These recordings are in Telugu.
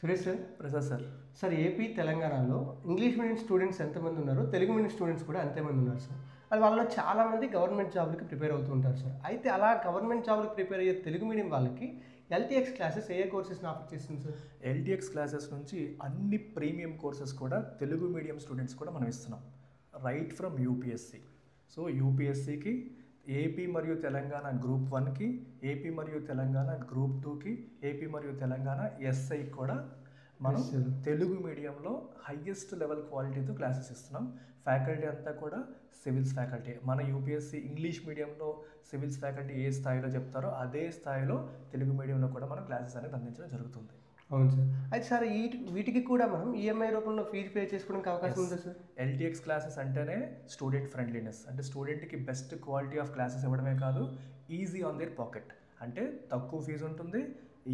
Suresh sir, Prasad sir. Sir AP తెలంగాణలో ఇంగ్లీష్ మీడియం స్టూడెంట్స్ ఎంతమంది ఉన్నారు, తెలుగు మీడియం స్టూడెంట్స్ కూడా అంతేమంది ఉన్నారు సార్. అది వాళ్ళలో చాలామంది గవర్నమెంట్ జాబ్లకి ప్రిపేర్ అవుతూ ఉంటారు సార్. అయితే అలా గవర్నమెంట్ జాబ్లకి ప్రిపేర్ అయ్యే తెలుగు మీడియం వాళ్ళకి ఎల్టీఎక్స్ క్లాసెస్ ఏ కోర్సెస్ని ఆఫర్ చేస్తుంది సార్? ఎల్టీఎక్స్ క్లాసెస్ నుంచి అన్ని ప్రీమియం కోర్సెస్ కూడా తెలుగు మీడియం స్టూడెంట్స్ కూడా మనం ఇస్తున్నాం, రైట్ ఫ్రమ్ యూపీఎస్సి. సో యూపీఎస్సికి ఏపీ మరియు తెలంగాణ గ్రూప్ 1కి, ఏపీ మరియు తెలంగాణ గ్రూప్ 2కి, ఏపీ మరియు తెలంగాణ ఎస్ఐకి కూడా మనం తెలుగు మీడియంలో హయ్యెస్ట్ లెవెల్ క్వాలిటీతో క్లాసెస్ ఇస్తున్నాం. ఫ్యాకల్టీ అంతా కూడా సివిల్స్ ఫ్యాకల్టీ. మన యూపీఎస్సి ఇంగ్లీష్ మీడియంలో సివిల్స్ ఫ్యాకల్టీ ఏ స్థాయిలో చెప్తారో అదే స్థాయిలో తెలుగు మీడియంలో కూడా మనం క్లాసెస్ అనేది అందించడం జరుగుతుంది. అవును సార్. అయితే సార్ వీటికి కూడా మనం ఈఎంఐ రూపంలో ఫీజు పే చేసుకోవడానికి అవకాశం ఉందా సార్? ఎల్టీఎక్స్ క్లాసెస్ అంటేనే స్టూడెంట్ ఫ్రెండ్లీనెస్. అంటే స్టూడెంట్కి బెస్ట్ క్వాలిటీ ఆఫ్ క్లాసెస్ ఇవ్వడమే కాదు, ఈజీ ఆన్ దేర్ పాకెట్. అంటే తక్కువ ఫీజు ఉంటుంది,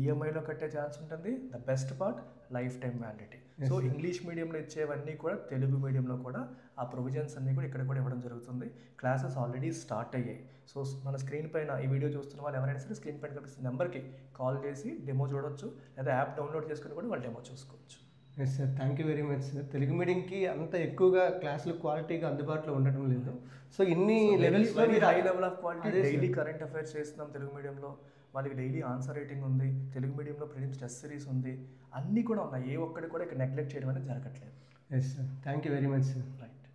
ఈఎంఐలో కట్టే ఛాన్స్ ఉంటుంది. The best part, life time validity. So English మీడియంలో ఇచ్చేవన్నీ కూడా తెలుగు మీడియంలో కూడా ఆ ప్రొవిజన్స్ అన్నీ కూడా ఇక్కడ కూడా ఇవ్వడం జరుగుతుంది. క్లాసెస్ ఆల్రెడీ స్టార్ట్ అయ్యాయి. సో మన స్క్రీన్ పైన ఈ వీడియో చూస్తున్న వాళ్ళు ఎవరైనా సరే స్క్రీన్ పైన కనిపిస్తున్న నెంబర్కి కాల్ చేసి డెమో చూడవచ్చు, లేదా యాప్ డౌన్లోడ్ చేసుకుని కూడా వాళ్ళు డెమో చూసుకోవచ్చు. Yes sir, thank you very much sir. Telugu మీడియంకి అంత ఎక్కువగా క్లాసులు క్వాలిటీగా అందుబాటులో ఉండటం లేదు. సో ఇన్ని లెవెల్స్లో high level of quality, daily current affairs చేస్తున్నాం తెలుగు మీడియంలో. వాళ్ళకి డైలీ ఆన్సర్ రైటింగ్ ఉంది, తెలుగు మీడియంలో ప్రిలిమ్స్ టెస్ట్ సిరీస్ ఉంది, అన్నీ కూడా ఉన్నాయి. ఏ ఒక్కటి కూడా ఇక్కడ నెగ్లెక్ట్ చేయడం అనేది జరగట్లేదు. Yes sir, thank you very much sir. Right.